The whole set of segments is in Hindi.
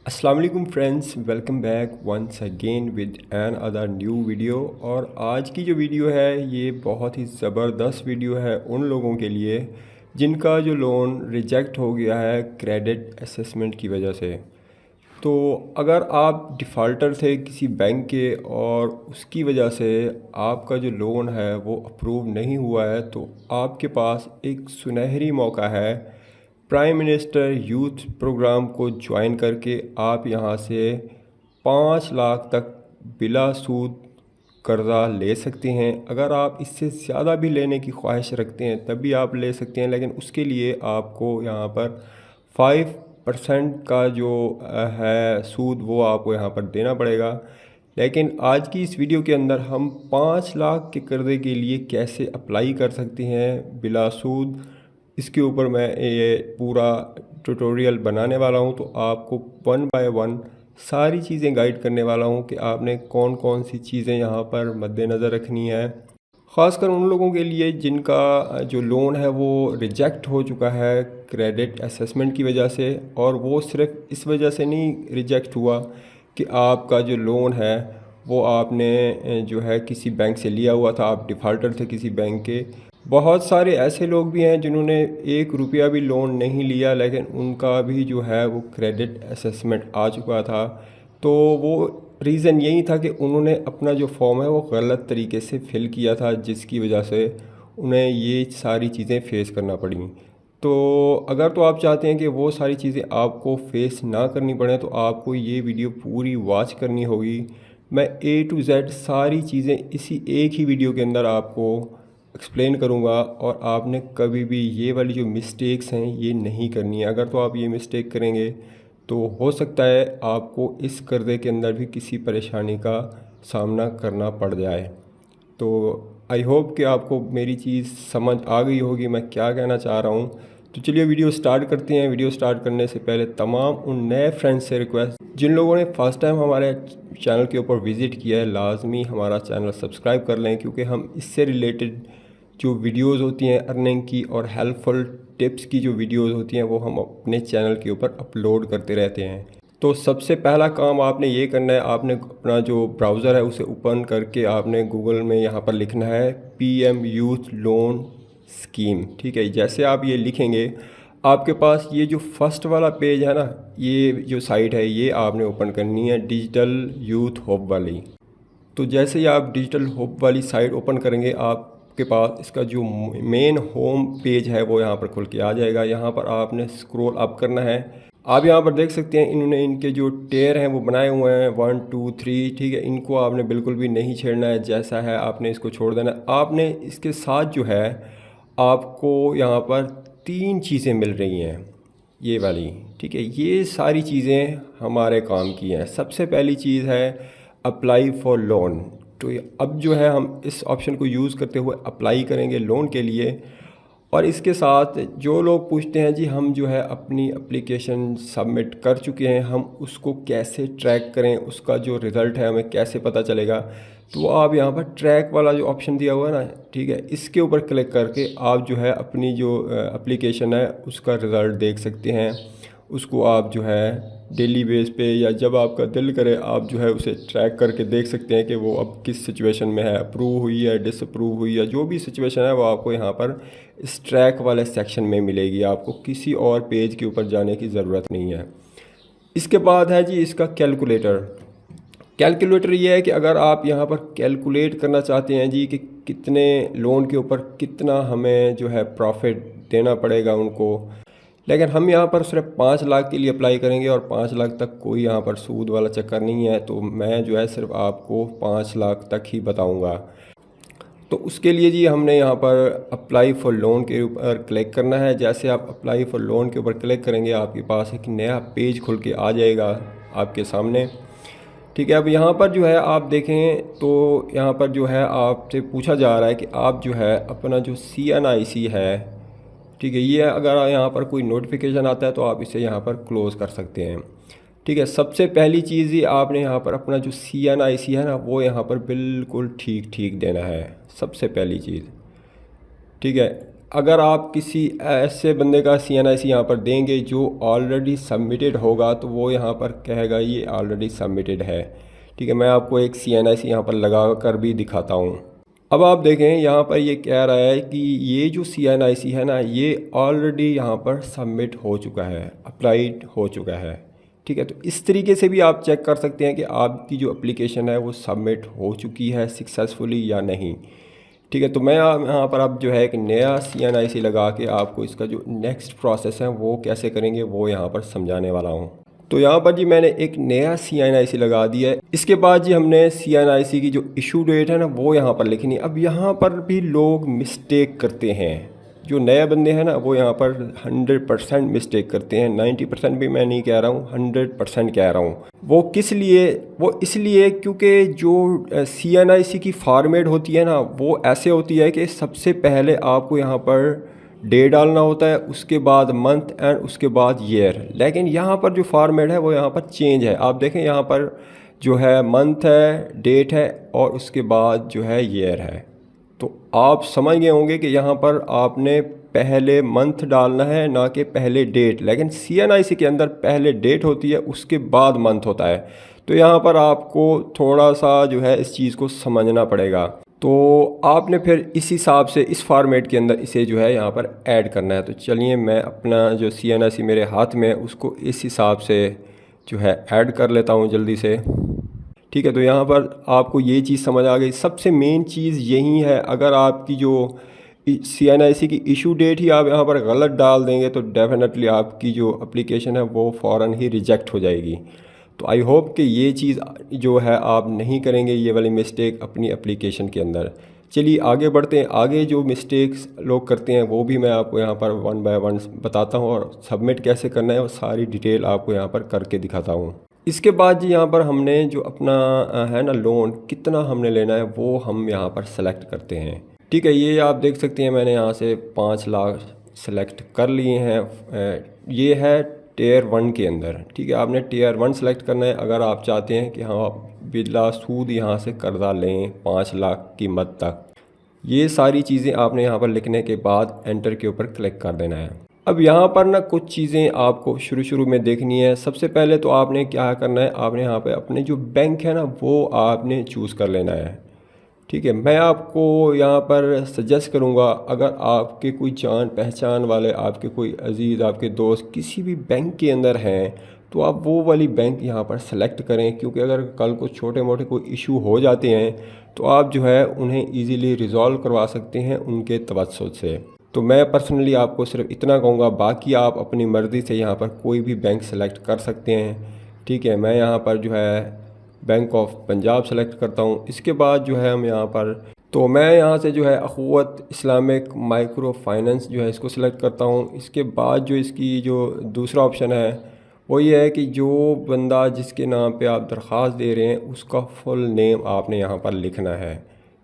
अस्सलाम वालेकुम friends, welcome back once again with another new video. और आज की जो वीडियो है ये बहुत ही ज़बरदस्त वीडियो है उन लोगों के लिए जिनका जो लोन रिजेक्ट हो गया है क्रेडिट असेसमेंट की वजह से। तो अगर आप डिफ़ॉल्टर थे किसी बैंक के और उसकी वजह से आपका जो लोन है वो अप्रूव नहीं हुआ है, तो आपके पास एक सुनहरी मौका है। प्राइम मिनिस्टर यूथ प्रोग्राम को ज्वाइन करके आप यहाँ से 5 लाख तक बिला सूद कर्ज़ा ले सकते हैं। अगर आप इससे ज़्यादा भी लेने की ख्वाहिश रखते हैं तब भी आप ले सकते हैं, लेकिन उसके लिए आपको यहाँ पर 5% का जो है सूद वो आपको यहाँ पर देना पड़ेगा। लेकिन आज की इस वीडियो के अंदर हम 5 लाख के कर्ज़े के लिए कैसे अप्लाई कर सकते हैं बिला सूद, इसके ऊपर मैं ये पूरा ट्यूटोरियल बनाने वाला हूँ। तो आपको वन बाय वन सारी चीज़ें गाइड करने वाला हूँ कि आपने कौन कौन सी चीज़ें यहाँ पर मद्देनज़र रखनी है। ख़ासकर उन लोगों के लिए जिनका जो लोन है वो रिजेक्ट हो चुका है क्रेडिट असेसमेंट की वजह से। और वो सिर्फ इस वजह से नहीं रिजेक्ट हुआ कि आपका जो लोन है वो आपने जो है किसी बैंक से लिया हुआ था, आप डिफ़ॉल्टर थे किसी बैंक के। बहुत सारे ऐसे लोग भी हैं जिन्होंने 1 रुपया भी लोन नहीं लिया, लेकिन उनका भी जो है वो क्रेडिट असेसमेंट आ चुका था। तो वो रीज़न यही था कि उन्होंने अपना जो फॉर्म है वो गलत तरीके से फ़िल किया था, जिसकी वजह से उन्हें ये सारी चीज़ें फ़ेस करना पड़ी। तो अगर तो आप चाहते हैं कि वो सारी चीज़ें आपको फ़ेस ना करनी पड़े तो आपको ये वीडियो पूरी वॉच करनी होगी। मैं A to Z सारी चीज़ें इसी एक ही वीडियो के अंदर आपको एक्सप्लेन करूँगा, और आपने कभी भी ये वाली जो मिस्टेक्स हैं ये नहीं करनी है। अगर तो आप ये मिस्टेक करेंगे तो हो सकता है आपको इस कर्ज़े के अंदर भी किसी परेशानी का सामना करना पड़ जाए। तो आई होप कि आपको मेरी चीज़ समझ आ गई होगी मैं क्या कहना चाह रहा हूँ। तो चलिए वीडियो स्टार्ट करते हैं। वीडियो स्टार्ट करने से पहले तमाम उन नए फ्रेंड्स से रिक्वेस्ट, जिन लोगों ने फ़र्स्ट टाइम हमारे चैनल के ऊपर विज़िट किया है, लाजमी हमारा चैनल सब्सक्राइब कर लें, क्योंकि हम इससे रिलेटेड जो वीडियोस होती हैं अर्निंग की और हेल्पफुल टिप्स की जो वीडियोस होती हैं वो हम अपने चैनल के ऊपर अपलोड करते रहते हैं। तो सबसे पहला काम आपने ये करना है, आपने अपना जो ब्राउज़र है उसे ओपन करके आपने गूगल में यहाँ पर लिखना है PM यूथ लोन स्कीम। ठीक है, जैसे आप ये लिखेंगे आपके पास ये जो फर्स्ट वाला पेज है ना, ये जो साइट है ये आपने ओपन करनी है, डिजिटल यूथ हब वाली। तो जैसे ही आप डिजिटल हब वाली साइट ओपन करेंगे आपके पास इसका जो मेन होम पेज है वो यहाँ पर खुल के आ जाएगा। यहाँ पर आपने स्क्रॉल अप करना है। आप यहाँ पर देख सकते हैं इन्होंने इनके जो टेयर हैं वो बनाए हुए हैं 1 2 3। ठीक है, इनको आपने बिल्कुल भी नहीं छेड़ना है, जैसा है आपने इसको छोड़ देना है। आपने इसके साथ जो है आपको यहाँ पर 3 चीज़ें मिल रही हैं ये वाली। ठीक है, ये सारी चीज़ें हमारे काम की हैं। सबसे पहली चीज़ है अप्लाई फॉर लोन। तो अब जो है हम इस ऑप्शन को यूज़ करते हुए अप्लाई करेंगे लोन के लिए। और इसके साथ जो लोग पूछते हैं जी हम जो है अपनी एप्लीकेशन सबमिट कर चुके हैं, हम उसको कैसे ट्रैक करें, उसका जो रिज़ल्ट है हमें कैसे पता चलेगा, तो आप यहाँ पर ट्रैक वाला जो ऑप्शन दिया हुआ है ना, ठीक है, इसके ऊपर क्लिक करके आप जो है अपनी जो एप्लीकेशन है उसका रिज़ल्ट देख सकते हैं। उसको आप जो है डेली बेस पे या जब आपका दिल करे आप जो है उसे ट्रैक करके देख सकते हैं कि वो अब किस सिचुएशन में है, अप्रूव हुई है, डिसअप्रूव हुई है। जो भी सिचुएशन है वो आपको यहाँ पर इस ट्रैक वाले सेक्शन में मिलेगी, आपको किसी और पेज के ऊपर जाने की ज़रूरत नहीं है। इसके बाद है जी इसका कैलकुलेटर। कैलकुलेटर ये है कि अगर आप यहाँ पर कैलकुलेट करना चाहते हैं जी कि कितने लोन के ऊपर कितना हमें जो है प्रॉफिट देना पड़ेगा उनको, लेकिन हम यहाँ पर सिर्फ 5 लाख के लिए अप्लाई करेंगे और 5 लाख तक कोई यहाँ पर सूद वाला चक्कर नहीं है। तो मैं जो है सिर्फ आपको 5 लाख तक ही बताऊँगा। तो उसके लिए जी हमने यहाँ पर अप्लाई फॉर लोन के ऊपर क्लिक करना है। जैसे आप अप्लाई फॉर लोन के ऊपर क्लिक करेंगे आपके पास एक नया पेज खुल के आ जाएगा आपके सामने। ठीक है, अब यहाँ पर जो है आप देखें तो यहाँ पर जो है आपसे पूछा जा रहा है कि आप जो है अपना जो CNIC है, ठीक है, ये अगर यहाँ पर कोई नोटिफिकेशन आता है तो आप इसे यहाँ पर क्लोज़ कर सकते हैं। ठीक है, सबसे पहली चीज़ ही आपने यहाँ पर अपना जो CNIC है ना वो यहाँ पर बिल्कुल ठीक ठीक देना है, सबसे पहली चीज़। ठीक है, अगर आप किसी ऐसे बंदे का CNIC यहाँ पर देंगे जो ऑलरेडी सबमिटेड होगा तो वो यहाँ पर कहेगा ये ऑलरेडी सबमिटेड है। ठीक है, मैं आपको एक CNIC यहाँ पर लगा कर भी दिखाता हूँ। अब आप देखें यहाँ पर ये कह रहा है कि ये जो CNIC है ना, ये ऑलरेडी यहाँ पर सबमिट हो चुका है, अप्लाइड हो चुका है। ठीक है, तो इस तरीके से भी आप चेक कर सकते हैं कि आपकी जो एप्लीकेशन है वो सबमिट हो चुकी है सक्सेसफुली या नहीं। ठीक है, तो मैं यहाँ पर अब जो है एक नया CNIC लगा के आपको इसका जो नेक्स्ट प्रोसेस है वो कैसे करेंगे वो यहाँ पर समझाने वाला हूँ। तो यहाँ पर जी मैंने एक नया CNIC लगा दिया है। इसके बाद जी हमने CNIC की जो इशू डेट है ना वो यहाँ पर लिखनी है। अब यहाँ पर भी लोग मिस्टेक करते हैं, जो नए बंदे हैं ना वो यहाँ पर 100% मिस्टेक करते हैं। 90% भी मैं नहीं कह रहा हूँ, 100% कह रहा हूँ। वो किस लिए? वो इसलिए क्योंकि जो CNIC की फॉर्मेट होती है ना वो ऐसे होती है कि सबसे पहले आपको यहाँ पर डे डालना होता है, उसके बाद मंथ एंड उसके बाद ईयर। लेकिन यहाँ पर जो फॉर्मेट है वो यहाँ पर चेंज है। आप देखें यहाँ पर जो है मंथ है, डेट है और उसके बाद जो है ईयर है। तो आप समझ गए होंगे कि यहाँ पर आपने पहले मंथ डालना है ना कि पहले डेट। लेकिन CNIC के अंदर पहले डेट होती है, उसके बाद मंथ होता है। तो यहाँ पर आपको थोड़ा सा जो है इस चीज़ को समझना पड़ेगा। तो आपने फिर इस हिसाब से इस फॉर्मेट के अंदर इसे जो है यहाँ पर ऐड करना है। तो चलिए मैं अपना जो CNIC मेरे हाथ में है उसको इस हिसाब से जो है ऐड कर लेता हूँ जल्दी से। ठीक है, तो यहाँ पर आपको ये चीज़ समझ आ गई। सबसे मेन चीज़ यही है, अगर आपकी जो CNIC की इशू डेट ही आप यहाँ पर गलत डाल देंगे तो डेफिनेटली आपकी जो एप्लीकेशन है वो फ़ौरन ही रिजेक्ट हो जाएगी। तो आई होप कि ये चीज़ जो है आप नहीं करेंगे, ये वाली मिस्टेक अपनी एप्लीकेशन के अंदर। चलिए आगे बढ़ते हैं। आगे जो मिस्टेक्स लोग करते हैं वो भी मैं आपको यहाँ पर 1 बाय 1 बताता हूँ और सबमिट कैसे करना है वो सारी डिटेल आपको यहाँ पर करके दिखाता हूँ। इसके बाद जी यहाँ पर हमने जो अपना है ना लोन कितना हमने लेना है वो हम यहाँ पर सेलेक्ट करते हैं। ठीक है, ये आप देख सकते हैं मैंने यहाँ से 5 लाख सेलेक्ट कर लिए हैं। ये है टियर 1 के अंदर। ठीक है, आपने टियर 1 सेलेक्ट करना है अगर आप चाहते हैं कि हाँ बिला सूद यहाँ से कर्जा लें 5 लाख कीमत तक। ये सारी चीज़ें आपने यहाँ पर लिखने के बाद एंटर के ऊपर क्लिक कर देना है। अब यहाँ पर ना कुछ चीज़ें आपको शुरू में देखनी है। सबसे पहले तो आपने क्या करना है, आपने यहाँ पे अपने जो बैंक है ना वो आपने चूज़ कर लेना है। ठीक है, मैं आपको यहाँ पर सजेस्ट करूँगा अगर आपके कोई जान पहचान वाले, आपके कोई अजीज़, आपके दोस्त किसी भी बैंक के अंदर हैं तो आप वो वाली बैंक यहाँ पर सेलेक्ट करें, क्योंकि अगर कल को छोटे मोटे कोई इशू हो जाते हैं तो आप जो है उन्हें ईज़िली रिज़ॉल्व करवा सकते हैं उनके तवज्जुद से। तो मैं पर्सनली आपको सिर्फ इतना कहूँगा, बाकी आप अपनी मर्ज़ी से यहाँ पर कोई भी बैंक सेलेक्ट कर सकते हैं। ठीक है, मैं यहाँ पर जो है बैंक ऑफ पंजाब सेलेक्ट करता हूँ। इसके बाद जो है हम यहाँ पर तो मैं यहाँ से जो है अख़ुवत इस्लामिक माइक्रो फाइनेंस जो है इसको सेलेक्ट करता हूँ। इसके बाद जो इसकी जो दूसरा ऑप्शन है वो ये है कि जो बंदा जिसके नाम पे आप दरख्वास्त दे रहे हैं उसका फुल नेम आपने यहाँ पर लिखना है।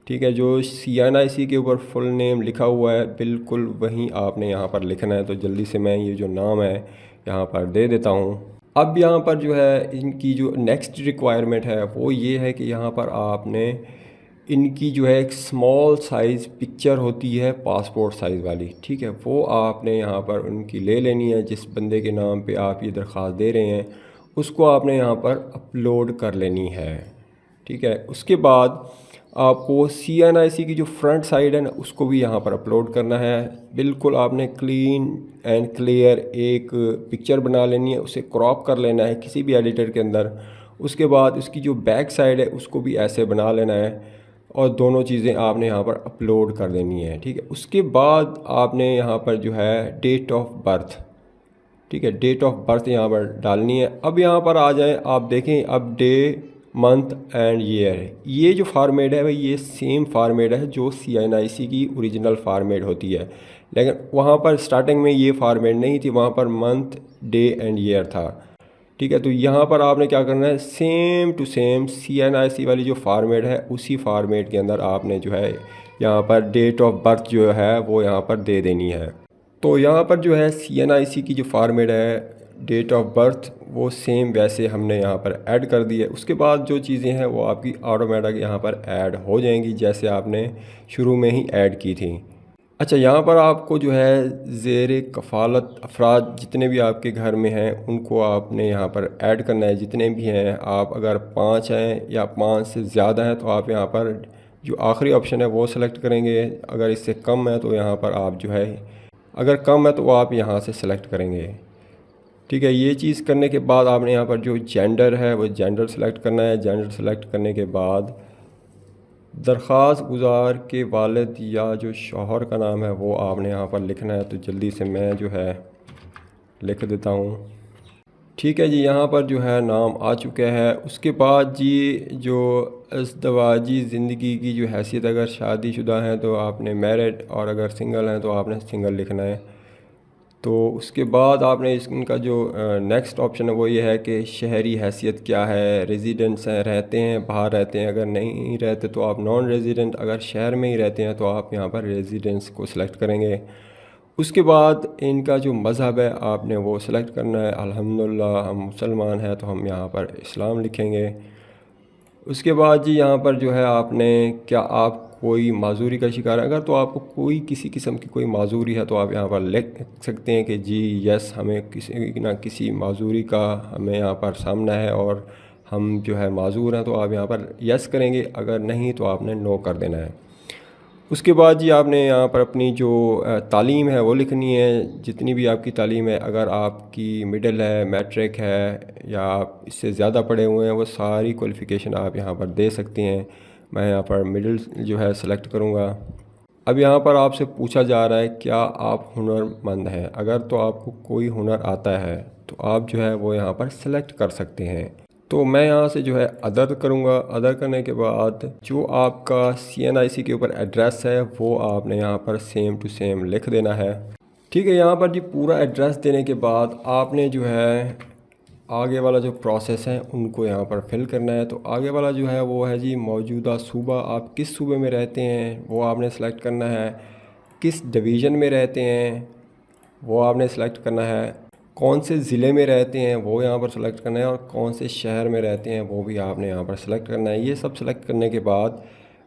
ठीक है, जो CNIC के ऊपर फुल नेम लिखा हुआ है बिल्कुल वहीं आपने यहाँ पर लिखना है। तो जल्दी से मैं ये जो नाम है यहाँ पर दे देता हूँ। अब यहाँ पर जो है इनकी जो नेक्स्ट रिक्वायरमेंट है वो ये है कि यहाँ पर आपने इनकी जो है एक स्मॉल साइज़ पिक्चर होती है पासपोर्ट साइज़ वाली। ठीक है, वो आपने यहाँ पर उनकी ले लेनी है। जिस बंदे के नाम पे आप ये दरख्वास्त दे रहे हैं उसको आपने यहाँ पर अपलोड कर लेनी है। ठीक है, उसके बाद आपको CNIC की जो फ्रंट साइड है ना उसको भी यहाँ पर अपलोड करना है। बिल्कुल आपने क्लीन एंड क्लियर एक पिक्चर बना लेनी है, उसे क्रॉप कर लेना है किसी भी एडिटर के अंदर। उसके बाद इसकी जो बैक साइड है उसको भी ऐसे बना लेना है और दोनों चीज़ें आपने यहाँ पर अपलोड कर देनी है। ठीक है, उसके बाद आपने यहाँ पर जो है डेट ऑफ बर्थ, ठीक है, डेट ऑफ बर्थ यहाँ पर डालनी है। अब यहाँ पर आ जाए, आप देखें अब डे, मंथ एंड ईयर, ये जो फार्मेट है भाई ये सेम फार्मेट है जो CNIC की ओरिजिनल फार्मेट होती है। लेकिन वहाँ पर स्टार्टिंग में ये फार्मेट नहीं थी, वहाँ per month, day and year था। ठीक है, तो यहाँ पर आपने क्या करना है, सेम टू सेम CNIC वाली जो फार्मेट है उसी फार्मेट के अंदर आपने जो है यहाँ पर डेट ऑफ बर्थ जो है वो यहाँ पर दे देनी है। तो यहाँ पर जो है CNIC की जो फार्मेट है डेट ऑफ बर्थ वो सेम वैसे हमने यहाँ पर ऐड कर दी है। उसके बाद जो चीज़ें हैं वो आपकी ऑटोमेटिक यहाँ पर ऐड हो जाएंगी जैसे आपने शुरू में ही ऐड की थी। अच्छा, यहाँ पर आपको जो है ज़ेर कफ़ालत अफ़राद जितने भी आपके घर में हैं उनको आपने यहाँ पर ऐड करना है। जितने भी हैं आप, अगर 5 हैं या 5 से ज़्यादा हैं तो आप यहाँ पर जो आखिरी ऑप्शन है वो सेलेक्ट करेंगे। अगर इससे कम है तो यहाँ पर आप जो है, अगर कम है तो आप यहाँ से सेलेक्ट करेंगे। ठीक है, ये चीज़ करने के बाद आपने यहाँ पर जो जेंडर है वो जेंडर सेलेक्ट करना है। जेंडर सेलेक्ट करने के बाद दरख्वास्त गुज़ार के वालिद या जो शौहर का नाम है वो आपने यहाँ पर लिखना है। तो जल्दी से मैं जो है लिख देता हूँ। ठीक है जी, यहाँ पर जो है नाम आ चुका है। उसके बाद जी जो अज़दवाजी ज़िंदगी की जो हैसियत, अगर शादीशुदा हैं तो आपने मैरिड, और अगर सिंगल हैं तो आपने सिंगल लिखना है। तो उसके बाद आपने इनका जो नेक्स्ट ऑप्शन है वो ये है कि शहरी हैसियत क्या है, रेजिडेंट्स हैं, रहते हैं, बाहर रहते हैं। अगर नहीं रहते तो आप नॉन रेजिडेंट, अगर शहर में ही रहते हैं तो आप यहाँ पर रेजिडेंट्स को सिलेक्ट करेंगे। उसके बाद इनका जो मज़हब है आपने वो सिलेक्ट करना है। अल्हम्दुलिल्लाह हम मुसलमान हैं तो हम यहाँ पर इस्लाम लिखेंगे। उसके बाद जी यहाँ पर जो है आपने, क्या आप कोई माजूरी का शिकार है, अगर तो आपको कोई किसी किस्म की कोई माजूरी है तो आप यहाँ पर लिख सकते हैं कि जी यस, हमें किसी ना किसी माजूरी का हमें यहाँ पर सामना है और हम जो है माजूर हैं, तो आप यहाँ पर यस करेंगे। अगर नहीं तो आपने नो कर देना है। उसके बाद जी आपने यहाँ पर अपनी जो तालीम है वो लिखनी है, जितनी भी आपकी तालीम है। अगर आपकी मिडिल है, मैट्रिक है, या आप इससे ज़्यादा पढ़े हुए हैं, वो सारी क्वालिफ़िकेशन आप यहाँ पर दे सकते हैं। मैं यहाँ पर मिडिल जो है सेलेक्ट करूँगा। अब यहाँ पर आपसे पूछा जा रहा है क्या आप हुनरमंद हैं। अगर तो आपको कोई हुनर आता है तो आप जो है वो यहाँ पर सेलेक्ट कर सकते हैं। तो मैं यहाँ से जो है अदर करूँगा। अदर करने के बाद जो आपका CNIC के ऊपर एड्रेस है वो आपने यहाँ पर सेम टू सेम लिख देना है। ठीक है, यहाँ पर जी पूरा एड्रेस देने के बाद आपने जो है आगे वाला जो प्रोसेस है उनको यहाँ पर फिल करना है। तो आगे वाला जो है वो है जी मौजूदा सूबा, आप किस सूबे में रहते हैं वो आपने सेलेक्ट करना है। किस डिवीज़न में रहते हैं वो आपने सेलेक्ट करना है। कौन से ज़िले में रहते हैं वो यहाँ पर सेलेक्ट करना है, और कौन से शहर में रहते हैं वो भी आपने यहाँ पर सेलेक्ट करना है। ये सब सेलेक्ट करने के बाद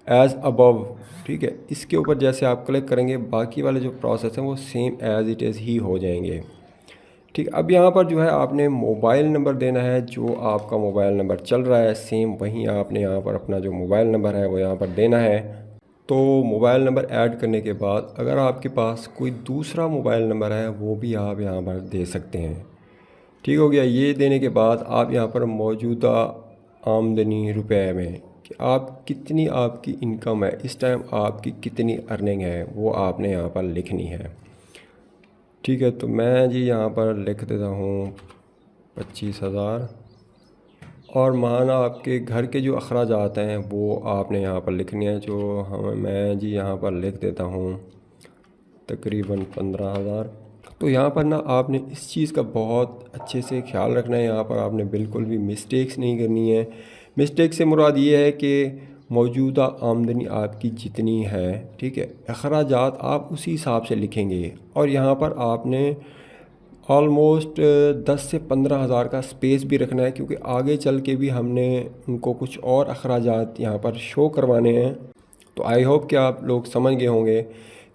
एज़ अबव, ठीक है, इसके ऊपर जैसे आप क्लिक करेंगे बाकी वाले जो प्रोसेस हैं वो सेम एज़ इट इज़ ही हो जाएंगे। ठीक, अब यहाँ पर जो है आपने मोबाइल नंबर देना है। जो आपका मोबाइल नंबर चल रहा है सेम वहीं आपने यहाँ पर अपना जो मोबाइल नंबर है वो यहाँ पर देना है। तो मोबाइल नंबर ऐड करने के बाद अगर आपके पास कोई दूसरा मोबाइल नंबर है वो भी आप यहाँ पर दे सकते हैं। ठीक हो गया। ये देने के बाद आप यहाँ पर मौजूदा आमदनी रुपए में कि आप कितनी आपकी इनकम है, इस टाइम आपकी कितनी अर्निंग है वो आपने यहाँ पर लिखनी है। ठीक है, तो मैं जी यहाँ पर लिख देता हूँ 25,000। और माना आपके घर के जो अखराजात हैं वो आपने यहाँ पर लिखने हैं। जो हम मैं जी यहाँ पर लिख देता हूँ तकरीबन 15,000। तो यहाँ पर ना आपने इस चीज़ का बहुत अच्छे से ख्याल रखना है। यहाँ पर आपने बिल्कुल भी मिस्टेक्स नहीं करनी है। मिस्टेक से मुराद ये है कि मौजूदा आमदनी आपकी जितनी है, ठीक है, अखराजात आप उसी हिसाब से लिखेंगे। और यहाँ पर आपने ऑलमोस्ट 10 से 15,000 का स्पेस भी रखना है, क्योंकि आगे चल के भी हमने उनको कुछ और अखराजात यहाँ पर शो करवाने हैं। तो आई होप कि आप लोग समझ गए होंगे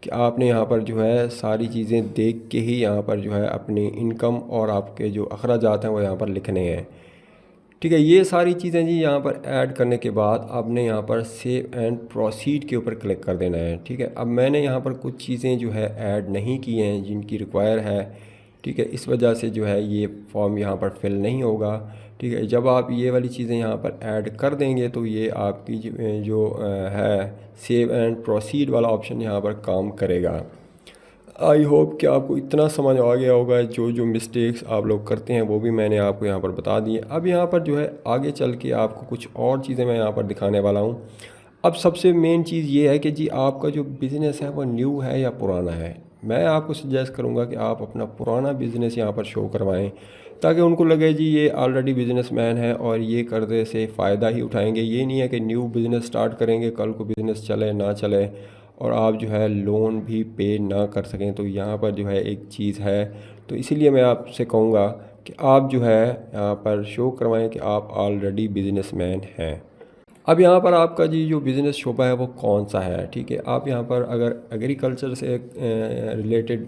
कि आपने यहाँ पर जो है सारी चीज़ें देख के ही यहाँ पर जो है अपनी इनकम और आपके जो अखराजात हैं वो यहाँ पर लिखने हैं। ठीक है, ये सारी चीज़ें जी यहाँ पर ऐड करने के बाद आपने यहाँ पर सेव एंड प्रोसीड के ऊपर क्लिक कर देना है। ठीक है, अब मैंने यहाँ पर कुछ चीज़ें जो है ऐड नहीं की हैं जिनकी रिक्वायर है। ठीक है, इस वजह से जो है ये फॉर्म यहाँ पर फिल नहीं होगा। ठीक है, जब आप ये वाली चीज़ें यहाँ पर ऐड कर देंगे तो ये आपकी जो है सेव एंड प्रोसीड वाला ऑप्शन यहाँ पर काम करेगा। आई होप कि आपको इतना समझ आ गया होगा। जो जो मिस्टेक्स आप लोग करते हैं वो भी मैंने आपको यहाँ पर बता दिए। अब यहाँ पर जो है आगे चल के आपको कुछ और चीज़ें मैं यहाँ पर दिखाने वाला हूँ। अब सबसे मेन चीज़ ये है कि जी आपका जो बिज़नेस है वो न्यू है या पुराना है। मैं आपको सजेस्ट करूँगा कि आप अपना पुराना बिज़नेस यहाँ पर शो करवाएं, ताकि उनको लगे जी ये ऑलरेडी बिज़नेसमैन है और ये कर्ज़े से फ़ायदा ही उठाएंगे। ये नहीं है कि न्यू बिज़नेस स्टार्ट करेंगे, कल को बिज़नेस चले ना चले और आप जो है लोन भी पे ना कर सकें। तो यहाँ पर जो है एक चीज़ है, तो इसीलिए मैं आपसे कहूँगा कि आप जो है यहाँ पर शो करवाएं कि आप ऑलरेडी बिज़नेसमैन हैं। अब यहाँ पर आपका जी जो बिज़नेस शोबा है वो कौन सा है, ठीक है। आप यहाँ पर अगर एग्रीकल्चर से रिलेटेड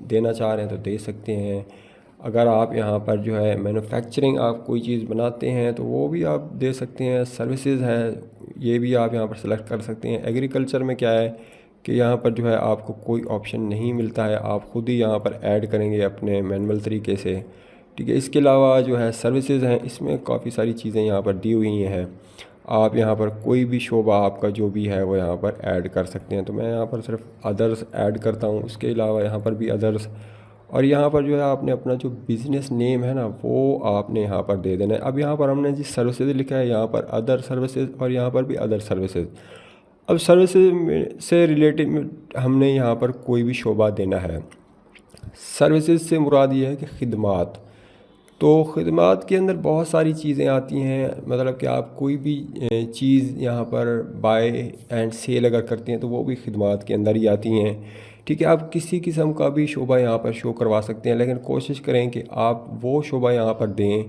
देना चाह रहे हैं तो दे सकते हैं। अगर आप यहाँ पर जो है मैन्युफैक्चरिंग आप कोई चीज़ बनाते हैं तो वो भी आप दे सकते हैं। सर्विसेज है ये भी आप यहाँ पर सेलेक्ट कर सकते हैं। एग्रीकल्चर में क्या है कि यहाँ पर जो है आपको कोई ऑप्शन नहीं मिलता है, आप ख़ुद ही यहाँ पर ऐड करेंगे अपने मैनुअल तरीके से, ठीक है। इसके अलावा जो है सर्विसेज हैं, इसमें काफ़ी सारी चीज़ें यहाँ पर दी हुई हैं। आप यहाँ पर कोई भी शोबा आपका जो भी है वो यहाँ पर ऐड कर सकते हैं। तो मैं यहाँ पर सिर्फ अदर्स ऐड करता हूँ, उसके अलावा यहाँ पर भी अदर्स। और यहाँ पर जो है आपने अपना जो बिज़नेस नेम है ना वो आपने यहाँ पर दे देना है। अब यहाँ पर हमने जिस सर्विसेज लिखा है यहाँ पर अदर सर्विसेज और यहाँ पर भी अदर सर्विसेज। अब सर्विसेज से रिलेटेड हमने यहाँ पर कोई भी शोबा देना है। सर्विसेज से मुराद ये है कि खिदमात, तो खिदमात के अंदर बहुत सारी चीज़ें आती हैं। मतलब कि आप कोई भी चीज़ यहाँ पर बाय एंड सेल अगर करते हैं तो वो भी खिदमात के अंदर ही आती हैं, ठीक है। आप किसी किस्म का भी शोबा यहाँ पर शो करवा सकते हैं, लेकिन कोशिश करें कि आप वो शोबा यहाँ पर दें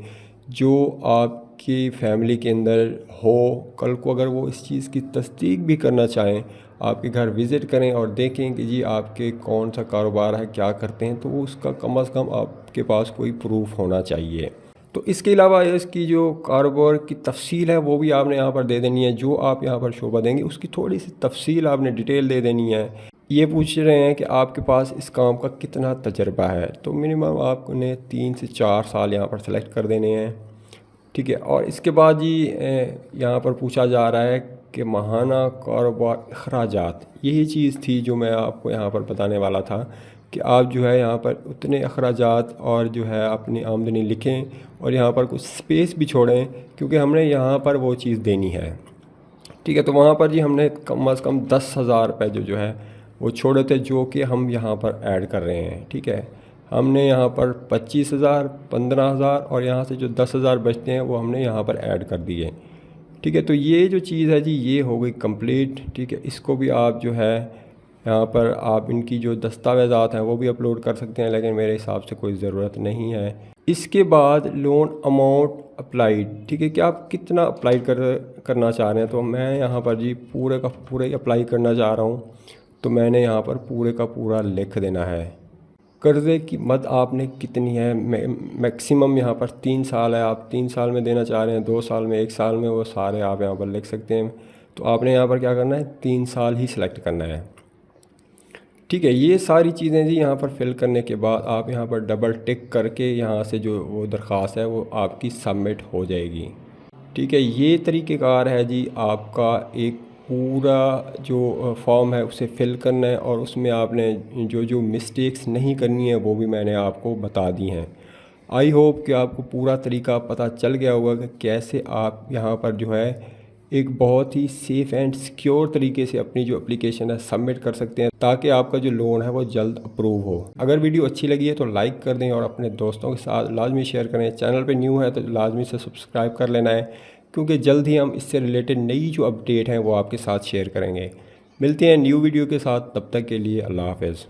जो आपकी फैमिली के अंदर हो। कल को अगर वो इस चीज़ की तस्दीक भी करना चाहें, आपके घर विज़िट करें और देखें कि जी आपके कौन सा कारोबार है, क्या करते हैं, तो वो उसका कम अज़ कम आपके पास कोई प्रूफ होना चाहिए। तो इसके अलावा इसकी जो कारोबार की तफसील है वो भी आपने यहाँ पर दे देनी है। जो आप यहाँ पर शोबा देंगे उसकी थोड़ी सी तफसील आपने डिटेल दे देनी है। ये पूछ रहे हैं कि आपके पास इस काम का कितना तजर्बा है, तो मिनिमम आपने 3 से 4 साल यहाँ पर सेलेक्ट कर देने हैं, ठीक है। और इसके बाद जी यहाँ पर पूछा जा रहा है कि माहाना कारोबार अखराजात, यही चीज़ थी जो मैं आपको यहाँ पर बताने वाला था कि आप जो है यहाँ पर उतने अखराजात और जो है अपनी आमदनी लिखें और यहाँ पर कुछ स्पेस भी छोड़ें, क्योंकि हमने यहाँ पर वो चीज़ देनी है, ठीक है। तो वहाँ पर जी हमने कम अज़ कम 10,000 रुपये जो है वो छोड़े थे, जो कि हम यहाँ पर ऐड कर रहे हैं, ठीक है। हमने यहाँ पर 25,000, 15,000 और यहाँ से जो 10,000 बचते हैं वो हमने यहाँ पर ऐड कर दिए, ठीक है। तो ये जो चीज़ है जी ये हो गई कंप्लीट, ठीक है। इसको भी आप जो है यहाँ पर आप इनकी जो दस्तावेज़ात हैं वो भी अपलोड कर सकते हैं, लेकिन मेरे हिसाब से कोई ज़रूरत नहीं है। इसके बाद लोन अमाउंट अप्लाइड, ठीक है, कि आप कितना अप्लाई करना चाह रहे हैं। तो मैं यहाँ पर जी पूरे का पूरे अप्लाई करना चाह रहा हूँ, तो मैंने यहाँ पर पूरे का पूरा लिख देना है। कर्ज़े की मद आपने कितनी है, मैक्सिमम यहाँ पर 3 साल है, आप 3 साल में देना चाह रहे हैं, 2 साल में, 1 साल में, वो सारे आप यहाँ पर लिख सकते हैं। तो आपने यहाँ पर क्या करना है, 3 साल ही सिलेक्ट करना है, ठीक है। ये सारी चीज़ें जी यहाँ पर फिल करने के बाद आप यहाँ पर डबल टिक करके यहाँ से जो वो दरख्वास्त है वो आपकी सबमिट हो जाएगी, ठीक है। ये तरीक़ेकार है जी आपका एक पूरा जो फॉर्म है उसे फिल करना है, और उसमें आपने जो जो मिस्टेक्स नहीं करनी है वो भी मैंने आपको बता दी हैं। आई होप कि आपको पूरा तरीका पता चल गया होगा कि कैसे आप यहाँ पर जो है एक बहुत ही सेफ़ एंड सिक्योर तरीके से अपनी जो एप्लीकेशन है सबमिट कर सकते हैं, ताकि आपका जो लोन है वो जल्द अप्रूव हो। अगर वीडियो अच्छी लगी है तो लाइक कर दें और अपने दोस्तों के साथ लाजमी शेयर करें। चैनल पे न्यू है तो लाजमी से सब्सक्राइब कर लेना है, क्योंकि जल्द ही हम इससे रिलेटेड नई जो अपडेट हैं वो आपके साथ शेयर करेंगे। मिलते हैं न्यू वीडियो के साथ, तब तक के लिए अल्लाह हाफ़िज़।